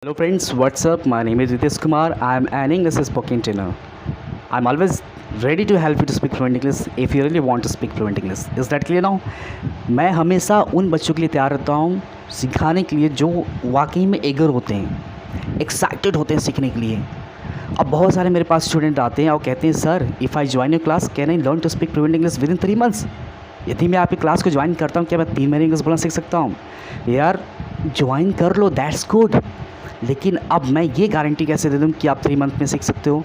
Hello friends, what's up? My name is Ritesh Kumar. I am an English spoken trainer. I'm always ready to help you to speak fluent English if you really want to speak fluent English. Is that clear now? मैं हमेशा उन बच्चों के लिए तैयार रहता हूँ सिखाने के लिए जो वाकई में एगर होते हैं, एक्साइटेड होते हैं सीखने के लिए। अब बहुत सारे मेरे पास स्टूडेंट आते हैं और कहते हैं sir if I join your class can I learn to speak fluent English within 3 months. यदि मैं आपकी क्लास को ज्वाइन करता हूँ क्या मैं 3 महीने इंग्लिश बोलना सीख सकता हूँ? यार ज्वाइन कर लो, दैट्स गुड, लेकिन अब मैं ये गारंटी कैसे दे दूँ कि आप 3 मंथ में सीख सकते हो?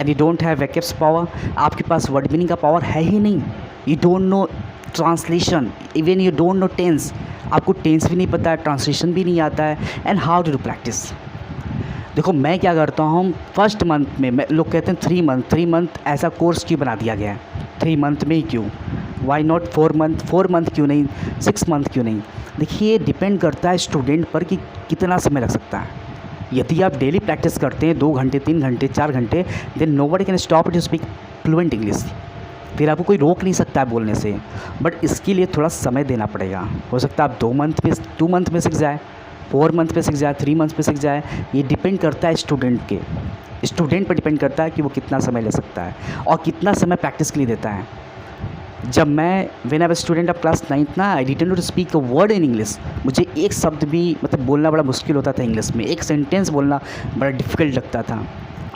And you don't have vocabs power, आपके पास वर्ड मीनिंग का पावर है ही नहीं। You don't know translation, even you don't know tense, आपको टेंस भी नहीं पता है, ट्रांसलेशन भी नहीं आता है। And how to do practice? देखो मैं क्या करता हूँ, फर्स्ट मंथ में मैं लोग कहते हैं 3 मंथ ऐसा कोर्स क्यों बना दिया गया है? 3 मंथ में ही क्यों? वाई नॉट 4 मंथ क्यों नहीं, 6 मंथ क्यों नहीं? देखिए डिपेंड करता है स्टूडेंट पर कि कितना समय लग सकता है। यदि आप डेली प्रैक्टिस करते हैं 2 घंटे 3 घंटे 4 घंटे, then nobody can stop to speak fluent English. फिर आपको कोई रोक नहीं सकता है बोलने से, बट इसके लिए थोड़ा समय देना पड़ेगा। हो सकता है आप 2 मंथ में सीख जाए, 4 मंथ में सीख जाए, 3 मंथ में सीख जाए। ये डिपेंड करता है स्टूडेंट पर डिपेंड करता है कि वो कितना समय ले सकता है और कितना समय प्रैक्टिस के लिए देता है। जब मैं when I was student of class 9th ना, I didn't know to speak a word in English. मुझे एक शब्द भी मतलब बोलना बड़ा मुश्किल होता था इंग्लिश में, एक सेंटेंस बोलना बड़ा डिफ़िकल्ट लगता था।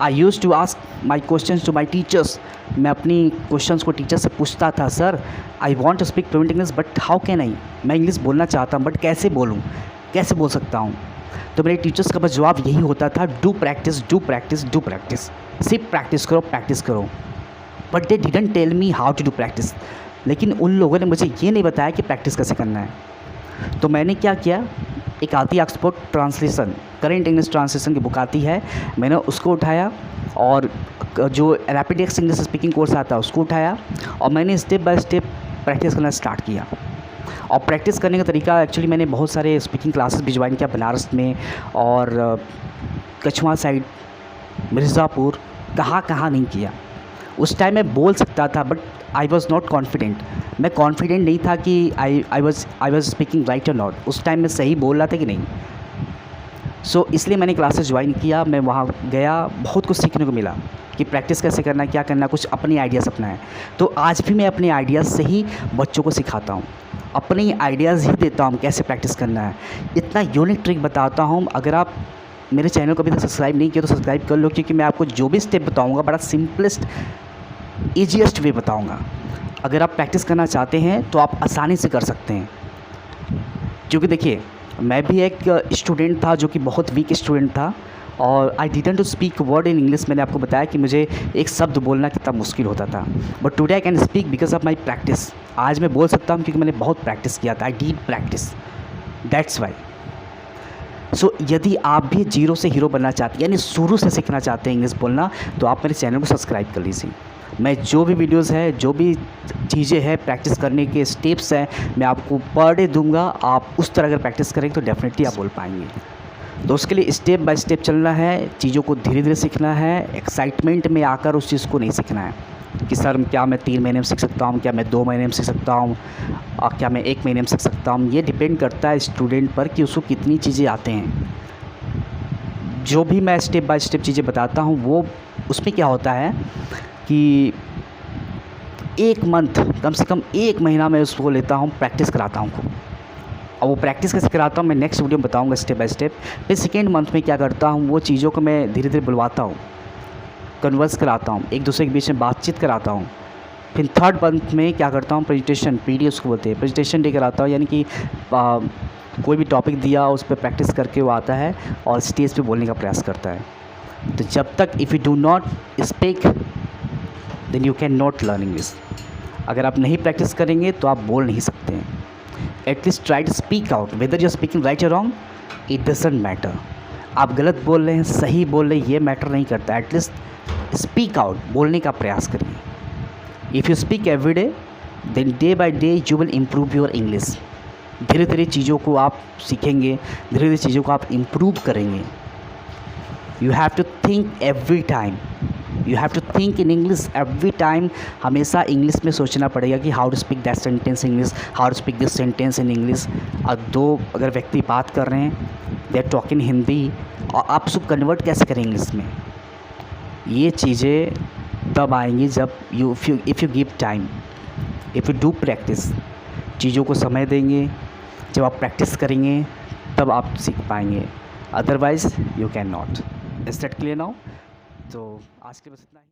I use to ask my questions to my teachers. मैं अपनी क्वेश्चंस को टीचर से पूछता था, sir I want to speak fluent English but how can I? मैं इंग्लिश बोलना चाहता हूँ बट कैसे बोलूँ, कैसे बोल सकता हूँ? तो मेरे टीचर्स का बस जवाब यही होता था, do practice do practice do practice, सिर्फ प्रैक्टिस करो। But they didn't tell me how to do practice. लेकिन उन लोगों ने मुझे ये नहीं बताया कि प्रैक्टिस कैसे करना है। तो मैंने क्या किया, एक आती है Oxford translation, current English translation की बुक आती है, मैंने उसको उठाया और जो rapid x English speaking course आता है उसको उठाया और मैंने स्टेप बाय स्टेप प्रैक्टिस करना स्टार्ट किया। और प्रैक्टिस करने का तरीका एक्चुअली मैंने बहुत सारे स्पीकिंग क्लासेस भी ज्वाइन किया बनारस में और कछुआ साइड, मिर्ज़ापुर, कहाँ नहीं किया। उस टाइम मैं बोल सकता था but I was not confident. मैं कॉन्फिडेंट नहीं था कि आई वॉज स्पीकिंग राइट और नॉट। उस टाइम मैं सही बोल रहा था कि नहीं। सो इसलिए मैंने क्लासेस ज्वाइन किया, मैं वहाँ गया, बहुत कुछ सीखने को मिला कि प्रैक्टिस कैसे करना है, क्या करना है, कुछ अपने आइडियाज़ अपना है। तो आज भी मैं अपने आइडियाज़ से ही बच्चों को सिखाता हूँ, अपने आइडियाज़ ही देता हूँ कैसे प्रैक्टिस करना है। इतना यूनिक ट्रिक बताता हूँ। अगर आप मेरे चैनल को अभी तक सब्सक्राइब नहीं किया तो सब्सक्राइब कर लो, क्योंकि मैं आपको जो भी स्टेप बताऊँगा बड़ा सिंपलेस्ट ईजीएस्ट वे बताऊँगा। अगर आप प्रैक्टिस करना चाहते हैं तो आप आसानी से कर सकते हैं। क्योंकि देखिए मैं भी एक स्टूडेंट था जो कि बहुत वीक स्टूडेंट था और I didn't to speak word in English. मैंने आपको बताया कि मुझे एक शब्द बोलना कितना मुश्किल होता था, but today I can speak because of my practice. आज मैं बोल सकता हूँ क्योंकि मैंने बहुत प्रैक्टिस किया था। I did practice, that's why. So यदि आप भी जीरो से हीरो बनना चाहते हैं, यानी शुरू से सीखना चाहते हैं इंग्लिश बोलना, तो आप मेरे चैनल को सब्सक्राइब कर लीजिए। मैं जो भी वीडियोस है, जो भी चीज़ें हैं, प्रैक्टिस करने के स्टेप्स हैं, मैं आपको पर डे दूंगा। आप उस तरह अगर प्रैक्टिस करेंगे तो डेफिनेटली आप बोल पाएंगे। तो उसके लिए स्टेप बाय स्टेप चलना है, चीज़ों को धीरे धीरे सीखना है। एक्साइटमेंट में आकर उस चीज़ को नहीं सीखना है कि सर क्या मैं 3 महीने में सीख सकता हूँ, क्या मैं 2 महीने में सीख सकता हूँ और क्या मैं 1 महीने में सीख सकता हूँ। ये डिपेंड करता है स्टूडेंट पर कि उसको कितनी चीज़ें आते हैं। जो भी मैं स्टेप बाय स्टेप चीज़ें बताता हूँ वो उसमें क्या होता है कि 1 मंथ, कम से कम 1 महीना मैं उसको लेता हूँ, प्रैक्टिस कराता हूँ। और वो प्रैक्टिस कैसे कराता हूँ मैं नेक्स्ट वीडियो में बताऊँगा स्टेप बाय स्टेप। फिर सेकेंड मंथ में क्या करता हूँ, वो चीज़ों को मैं धीरे धीरे बुलवाता हूँ, कन्वर्स कराता हूँ, एक दूसरे के बीच में बातचीत कराता हूँ। फिर थर्ड मंथ में क्या करता हूँ, प्रेजेंटेशन, पीडी उसको बोलते हैं, प्रेजेंटेशन डे कराता हूँ। यानी कि कोई भी टॉपिक दिया उस पर प्रैक्टिस करके वो आता है और स्टेज पे बोलने का प्रयास करता है। तो जब तक if you do not speak then you can not learn English. अगर आप नहीं प्रैक्टिस करेंगे तो आप बोल नहीं सकते हैं। At least try to speak out, whether you are speaking right और रॉन्ग, इट डजंट मैटर। आप गलत बोल रहे हैं, सही बोल रहे हैं, ये मैटर नहीं करता। एटलीस्ट स्पीक आउट, बोलने का प्रयास करिए। If you speak every day then day by day you will improve your English. धीरे धीरे चीज़ों को आप सीखेंगे, धीरे धीरे चीज़ों को आप इम्प्रूव करेंगे। You have to think every time, you have to think in English every time. हमेशा इंग्लिश में सोचना पड़ेगा कि how to speak that sentence English, how to speak this sentence in English. और 2 अगर व्यक्ति बात कर रहे हैं, दे आर टॉकिंग हिंदी आप उसको कन्वर्ट कैसे करेंगे इंग्लिश में, ये चीज़ें तब आएंगी जब if you give time, if you do practice, चीज़ों को समय देंगे, जब आप प्रैक्टिस करेंगे तब आप सीख पाएंगे, otherwise you can not. Is that clear now? तो आज के बस इतना ही।